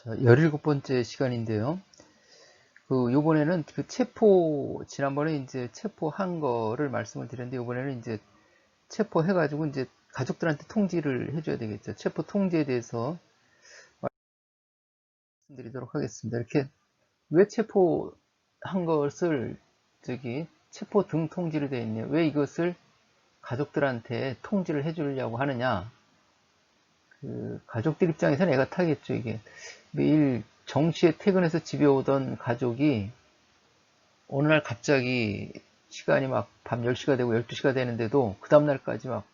자, 17번째 시간인데요. 요번에는 지난번에 이제 체포한 거를 말씀을 드렸는데, 요번에는 이제 체포해가지고 이제 가족들한테 통지를 해줘야 되겠죠. 체포 통지에 대해서 말씀드리도록 하겠습니다. 이렇게, 왜 체포한 것을, 체포 등 통지로 되어 있냐. 왜 이것을 가족들한테 통지를 해주려고 하느냐. 가족들 입장에서는 애가 타겠죠, 이게. 매일 정시에 퇴근해서 집에 오던 가족이 어느 날 갑자기 시간이 막 밤 10시가 되고 12시가 되는데도 그 다음날까지 막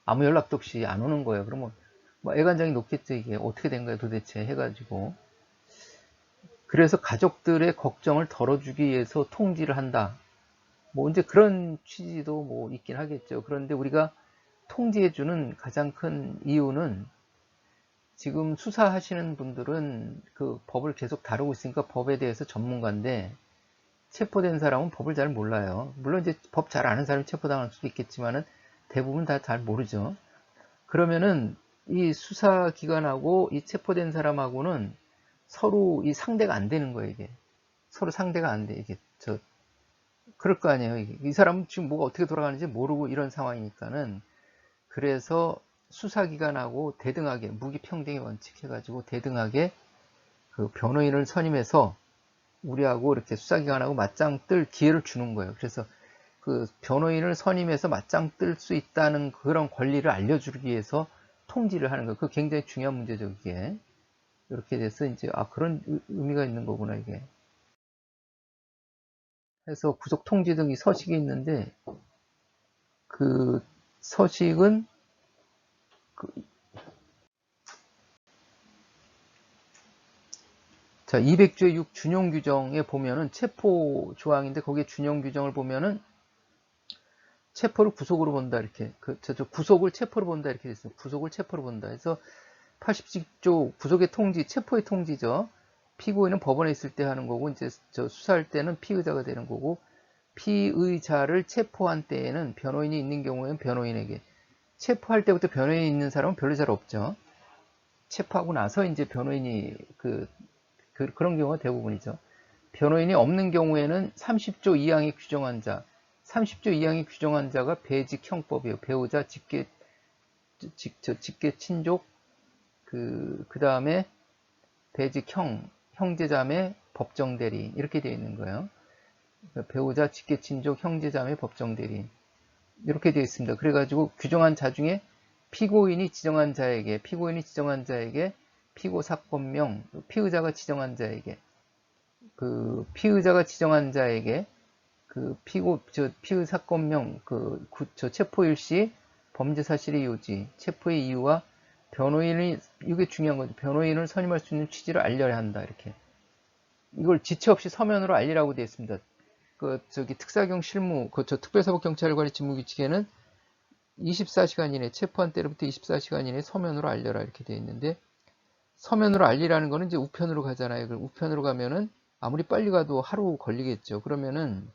아무 연락도 없이 안 오는 거예요. 그러면 뭐 애간장이 높겠죠, 이게. 어떻게 된 거야 도대체 해가지고. 그래서 가족들의 걱정을 덜어주기 위해서 통지를 한다. 뭐 이제 그런 취지도 뭐 있긴 하겠죠. 그런데 우리가 통지해주는 가장 큰 이유는, 지금 수사하시는 분들은 그 법을 계속 다루고 있으니까 법에 대해서 전문가인데, 체포된 사람은 법을 잘 몰라요. 물론 이제 법 잘 아는 사람이 체포당할 수도 있겠지만은 대부분 다 잘 모르죠. 그러면은 이 수사기관하고 이 체포된 사람하고는 서로 이 상대가 안 되는 거예요, 이게. 서로 상대가 안 돼, 이게. 그럴 거 아니에요. 이 사람은 지금 뭐가 어떻게 돌아가는지 모르고 이런 상황이니까는. 그래서 수사기관하고 대등하게, 무기평등의 원칙 해가지고 대등하게 그 변호인을 선임해서 우리하고 이렇게 수사기관하고 맞짱 뜰 기회를 주는 거예요. 그래서 그 변호인을 선임해서 맞짱 뜰 수 있다는 그런 권리를 알려주기 위해서 통지를 하는 거예요. 그거 굉장히 중요한 문제죠, 이게. 이렇게 돼서 이제, 그런 의미가 있는 거구나, 이게. 해서 구속 통지 등이 서식이 있는데, 그 서식은 그, 자, 200조의 6 준용 규정에 보면은 체포 조항인데, 거기에 준용 규정을 보면은 체포를 구속으로 본다, 이렇게. 구속을 체포로 본다, 이렇게 됐어요. 구속을 체포로 본다. 그래서 87조 구속의 통지, 체포의 통지죠. 피고인은 법원에 있을 때 하는 거고, 이제 수사할 때는 피의자가 되는 거고, 피의자를 체포한 때에는 변호인이 있는 경우에는 변호인에게, 체포할 때부터 변호인이 있는 사람은 별로 잘 없죠. 체포하고 나서 이제 변호인이 그런 경우가 대부분이죠. 변호인이 없는 경우에는 30조 2항이 규정한 자, 30조 2항이 규정한 자가 배직형법이에요. 배우자, 직계 친족, 그 다음에 배직형, 형제자매, 법정대리, 이렇게 되어 있는 거예요. 배우자, 직계 친족, 형제자매, 법정대리, 이렇게 되어 있습니다. 그래가지고 규정한 자 중에 피고인이 지정한 자에게, 피고 사건명, 피의자가 지정한 자에게 피의 사건명, 체포일시, 범죄 사실의 요지, 체포의 이유와 변호인이, 이게 중요한 거죠. 변호인을 선임할 수 있는 취지를 알려야 한다, 이렇게. 이걸 지체 없이 서면으로 알리라고 되어 있습니다. 특사경 실무, 특별사법경찰관의 직무규칙에는 24시간 이내, 체포한 때로부터 24시간 이내 서면으로 알려라, 이렇게 되어 있는데, 서면으로 알리라는 거는 이제 우편으로 가잖아요. 그럼 우편으로 가면은 아무리 빨리 가도 하루 걸리겠죠. 그러면은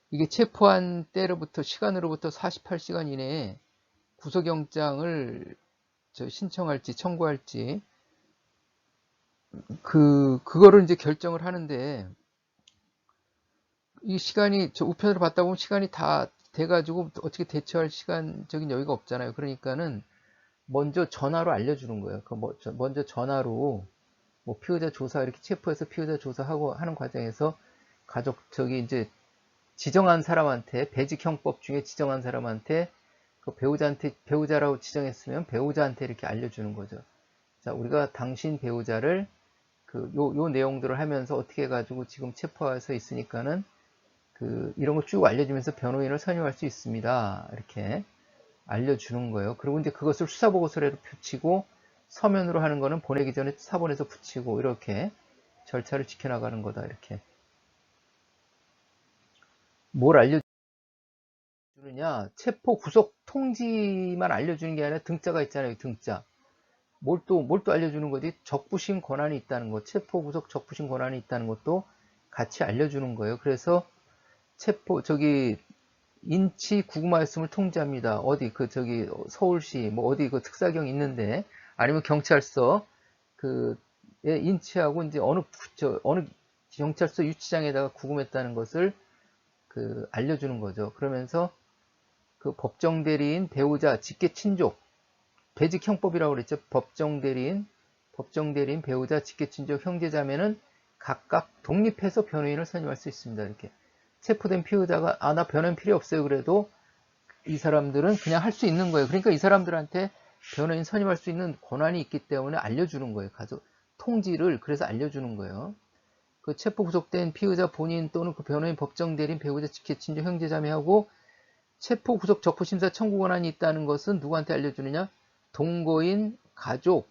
이게 체포한 때로부터, 시간으로부터 48시간 이내에 구속영장을 신청할지 청구할지, 그거를 이제 결정을 하는데, 이 시간이, 우편으로 받다 보면 시간이 다 돼가지고 어떻게 대처할 시간적인 여유가 없잖아요. 그러니까는 먼저 전화로 알려주는 거예요. 먼저 전화로, 뭐 피의자 조사, 이렇게 체포해서 피의자 조사하고 하는 과정에서 이제 지정한 사람한테, 배직형법 중에 지정한 사람한테, 배우자라고 지정했으면 배우자한테 이렇게 알려주는 거죠. 자, 우리가 당신 배우자를 요 내용들을 하면서 어떻게 해가지고 지금 체포해서 있으니까는 이런 거 쭉 알려주면서 변호인을 선임할 수 있습니다. 이렇게 알려주는 거예요. 그리고 이제 그것을 수사보고서로 붙이고, 서면으로 하는 거는 보내기 전에 사본에서 붙이고, 이렇게 절차를 지켜나가는 거다, 이렇게. 뭘 알려주느냐? 체포 구속 통지만 알려주는 게 아니라 등자가 있잖아요, 등자. 뭘 또 알려주는 거지? 적부심 권한이 있다는 것, 체포 구속 적부심 권한이 있다는 것도 같이 알려주는 거예요. 그래서 인치 구금하였음을 통지합니다. 어디 서울시 뭐 어디 특사경 있는데, 아니면 경찰서 인치하고 이제 어느 경찰서 유치장에다가 구금했다는 것을 알려주는 거죠. 그러면서 그 법정 대리인, 배우자, 직계 친족, 배직 형법이라고 그랬죠. 법정 대리인, 배우자, 직계 친족, 형제자매는 각각 독립해서 변호인을 선임할 수 있습니다. 이렇게 체포된 피의자가 나 변호인 필요 없어요. 그래도 이 사람들은 그냥 할 수 있는 거예요. 그러니까 이 사람들한테 변호인 선임할 수 있는 권한이 있기 때문에 알려주는 거예요. 가족 통지를 그래서 알려주는 거예요. 그 체포 구속된 피의자 본인 또는 그 변호인, 법정 대리인, 배우자, 직계 친족, 형제자매하고 체포 구속 적부 심사 청구 권한이 있다는 것은 누구한테 알려주느냐? 동거인, 가족,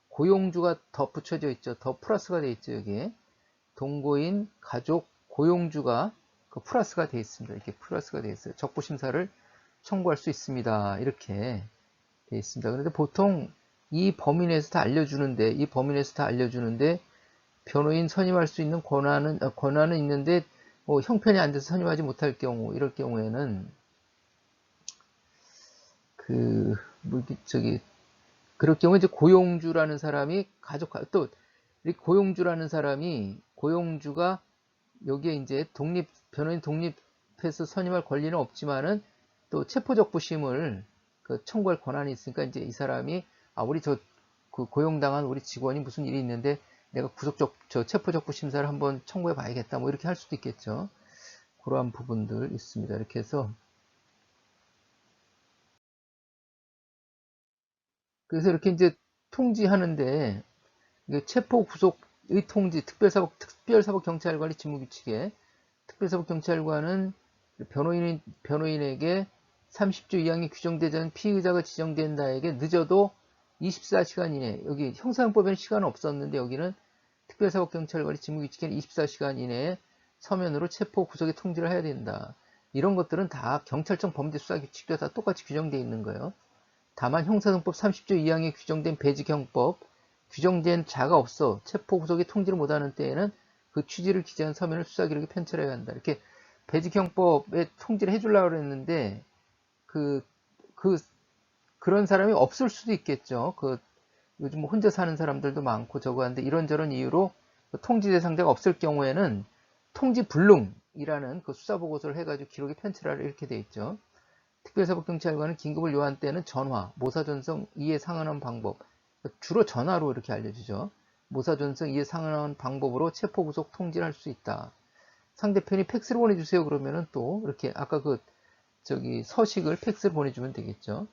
고용주가 더 붙여져 있죠. 더 플러스가 돼 있죠. 여기에 동거인, 가족, 고용주가 그 플러스가 돼 있습니다. 이렇게 플러스가 돼 있어요. 적부 심사를 청구할 수 있습니다. 이렇게 돼 있습니다. 그런데 보통 이 범위 내에서 다 알려주는데 변호인 선임할 수 있는 권한은 있는데 형편이 안 돼서 선임하지 못할 경우, 이럴 경우에는 그럴 경우에 이제 고용주라는 사람이 고용주가 여기에 이제 변호인 독립해서 선임할 권리는 없지만은 또 체포적부심을 청구할 권한이 있으니까 이제 이 사람이 고용당한 우리 직원이 무슨 일이 있는데 내가 체포적부 심사를 한번 청구해 봐야겠다. 뭐 이렇게 할 수도 있겠죠. 그러한 부분들 있습니다. 이렇게 해서 그래서 이렇게 이제 통지하는데 체포 구속의 통지, 특별사법경찰관이 직무규칙에 특별사법경찰관은 변호인에게 30조 2항에 규정되지 않은 피의자가 지정된 자에게 늦어도 24시간 이내, 여기 형사형법에는 시간은 없었는데 여기는 특별사법경찰관이 직무규칙에는 24시간 이내에 서면으로 체포 구속의 통지를 해야 된다. 이런 것들은 다 경찰청 범죄수사규칙도 다 똑같이 규정되어 있는 거예요. 다만 형사소송법 30조 2항에 규정된 배직형법, 규정된 자가 없어 체포 구속에 통지를 못하는 때에는 그 취지를 기재한 서면을 수사기록에 편철해야 한다. 이렇게 배직형법에 통지를 해주려고 그랬는데 그런 사람이 없을 수도 있겠죠. 요즘 혼자 사는 사람들도 많고 저거 하는데 이런저런 이유로 통지 대상자가 없을 경우에는 통지 불능이라는 수사보고서를 해가지고 기록에 편철하라 이렇게 돼 있죠. 특별사법경찰관은 긴급을 요한 때는 전화, 모사전송, 이에 상환한 방법, 주로 전화로 이렇게 알려주죠. 모사전송, 이에 상환한 방법으로 체포구속 통지를 할 수 있다. 상대편이 팩스를 보내주세요 그러면은 또 이렇게 아까 서식을 팩스를 보내주면 되겠죠.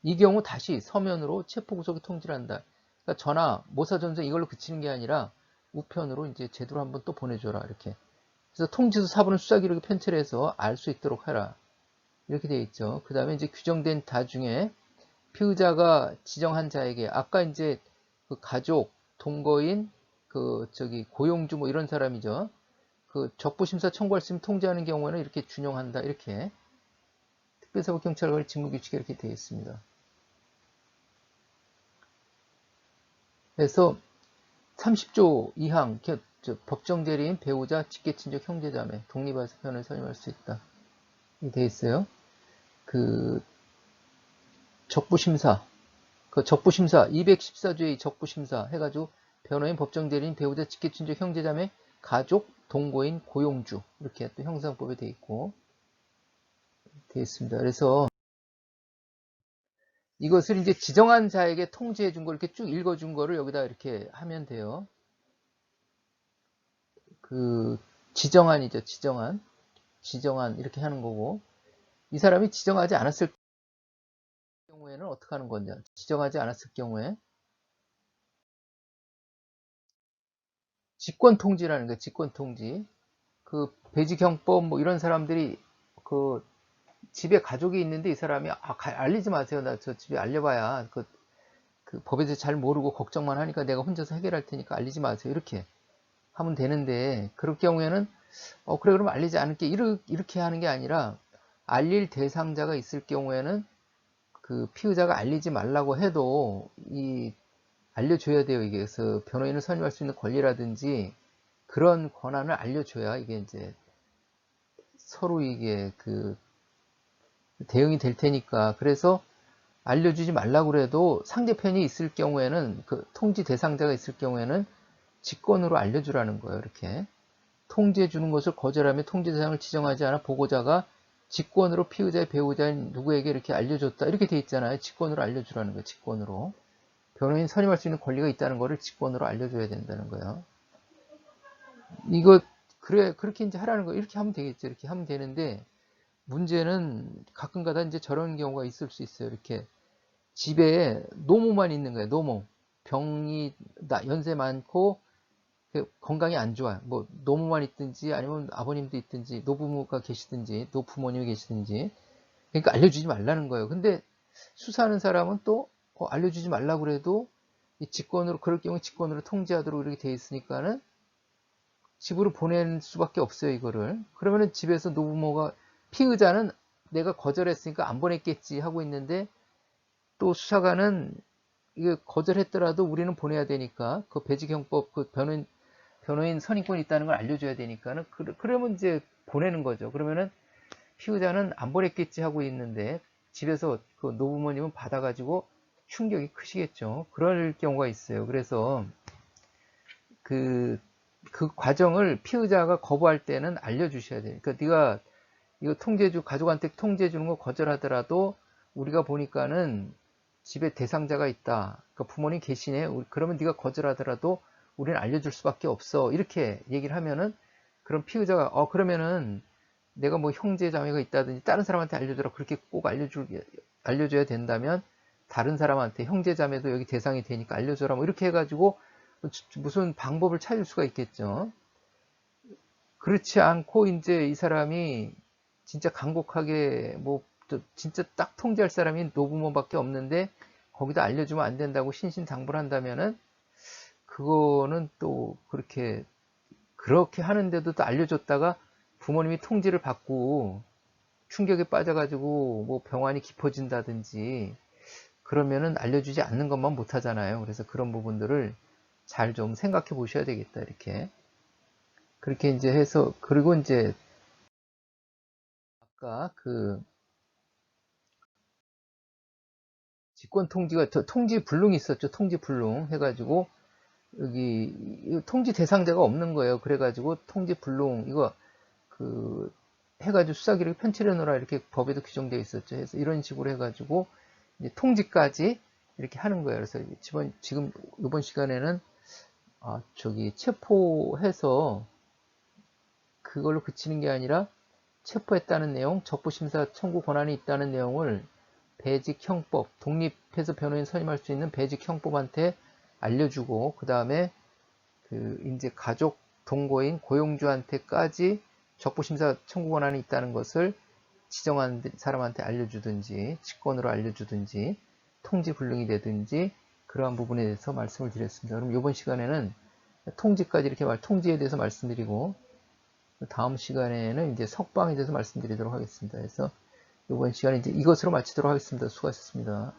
이 경우 다시 서면으로 체포구속에 통지를 한다. 그러니까 전화, 모사전송 이걸로 그치는 게 아니라 우편으로 이제 제대로 한번 또 보내줘라 이렇게. 그래서 통지서 사본을 수사기록에 편철해서 알 수 있도록 하라. 이렇게 되어 있죠. 그 다음에 이제 규정된 다 중에 피의자가 지정한 자에게 아까 이제 가족, 동거인, 고용주 뭐 이런 사람이죠. 적부심사 청구할 수 있으면 통지하는 경우에는 이렇게 준용한다. 이렇게 특별사법경찰관의 직무규칙에 이렇게 되어 있습니다. 그래서 30조 2항 법정 대리인, 배우자, 직계친족, 형제자매 독립해서 변호인을 선임할 수 있다. 이렇게 되어 있어요. 적부심사 214조의 적부심사 해가지고 변호인, 법정 대리인, 배우자, 직계친족, 형제자매, 가족, 동거인, 고용주 이렇게 또 형사법에 되어 있습니다. 그래서 이것을 이제 지정한 자에게 통지해 준 걸 이렇게 쭉 읽어 준 거를 여기다 이렇게 하면 돼요. 지정안이죠. 지정안 이렇게 하는 거고 이 사람이 지정하지 않았을 경우에는 어떻게 하는 거냐? 지정하지 않았을 경우에 직권통지라는 거예요. 직권통지. 배직형법 뭐 이런 사람들이 집에 가족이 있는데 이 사람이 알리지 마세요. 나 저 집에 알려봐야 법에 대해서 잘 모르고 걱정만 하니까 내가 혼자서 해결할 테니까 알리지 마세요. 이렇게 하면 되는데 그럴 경우에는 그래 그럼 알리지 않을게 이렇게 하는 게 아니라 알릴 대상자가 있을 경우에는 피의자가 알리지 말라고 해도 알려줘야 돼요. 이게 그래서 변호인을 선임할 수 있는 권리라든지 그런 권한을 알려줘야 이게 이제 서로 이게 대응이 될 테니까. 그래서 알려주지 말라고 그래도 상대편이 있을 경우에는 통지 대상자가 있을 경우에는 직권으로 알려주라는 거예요. 이렇게 통지해 주는 것을 거절하며 통지 대상을 지정하지 않아 보고자가 직권으로 피의자의 배우자인 누구에게 이렇게 알려줬다. 이렇게 돼 있잖아요. 직권으로 알려주라는 거예요. 직권으로. 변호인 선임할 수 있는 권리가 있다는 것을 직권으로 알려줘야 된다는 거예요. 이거 그래 그렇게 이제 하라는 거 이렇게 하면 되겠죠. 이렇게 하면 되는데 문제는 가끔가다 이제 저런 경우가 있을 수 있어요. 이렇게 집에 노모만 있는 거예요. 노모. 병이 연세 많고 건강이 안 좋아요. 뭐 노모만 있든지 아니면 아버님도 있든지 노부모가 계시든지 노부모님이 계시든지 그러니까 알려주지 말라는 거예요. 근데 수사하는 사람은 또 알려주지 말라고 그래도 이 직권으로 그럴 경우 직권으로 통지하도록 이렇게 돼 있으니까는 집으로 보낼 수밖에 없어요. 이거를. 그러면은 집에서 노부모가 피의자는 내가 거절했으니까 안 보냈겠지 하고 있는데 또 수사관은 이게 거절했더라도 우리는 보내야 되니까 그 배직형법 그 변호인 선임권이 있다는 걸 알려줘야 되니까는 그러면 이제 보내는 거죠. 그러면은 피의자는 안 보냈겠지 하고 있는데 집에서 그 노부모님은 받아가지고 충격이 크시겠죠. 그럴 경우가 있어요. 그래서 그 과정을 피의자가 거부할 때는 알려주셔야 돼요. 그러니까 네가 이거 가족한테 통지해 주는 거 거절하더라도 우리가 보니까는 집에 대상자가 있다. 그러니까 부모님 계시네. 그러면 네가 거절하더라도 우리는 알려줄 수밖에 없어. 이렇게 얘기를 하면은 그럼 피의자가 그러면은 내가 뭐 형제 자매가 있다든지 다른 사람한테 알려주라 그렇게 꼭 알려줘야 된다면 다른 사람한테 형제 자매도 여기 대상이 되니까 알려줘라 뭐 이렇게 해가지고 무슨 방법을 찾을 수가 있겠죠. 그렇지 않고 이제 이 사람이 진짜 간곡하게 뭐 진짜 딱 통제할 사람이 노부모밖에 없는데 거기다 알려주면 안 된다고 신신당부를 한다면은 그거는 또 그렇게 하는데도 또 알려줬다가 부모님이 통지를 받고 충격에 빠져가지고 뭐 병환이 깊어진다든지 그러면은 알려주지 않는 것만 못하잖아요. 그래서 그런 부분들을 잘 좀 생각해 보셔야 되겠다. 이렇게 그렇게 이제 해서 그리고 이제 아까 그 직권 통지가 통지 불능이 있었죠. 통지 불능 해가지고 여기 통지 대상자가 없는 거예요. 그래가지고 통지 불능 이거 그 해가지고 수사기록 편취해 놓으라 이렇게 법에도 규정되어 있었죠. 그래서 이런 식으로 해가지고 이제 통지까지 이렇게 하는 거예요. 그래서 지금 이번 시간에는 체포해서 그걸로 그치는 게 아니라 체포했다는 내용, 적부심사 청구 권한이 있다는 내용을 배직형법, 독립해서 변호인 선임할 수 있는 배직형법한테 알려주고 그 다음에 이제 가족 동거인 고용주한테까지 적부심사 청구 권한이 있다는 것을 지정한 사람한테 알려주든지 직권으로 알려주든지 통지불능이 되든지 그러한 부분에 대해서 말씀을 드렸습니다. 그럼 이번 시간에는 통지까지 이렇게 통지에 대해서 말씀드리고 다음 시간에는 이제 석방에 대해서 말씀드리도록 하겠습니다. 그래서 이번 시간에 이제 이것으로 마치도록 하겠습니다. 수고하셨습니다.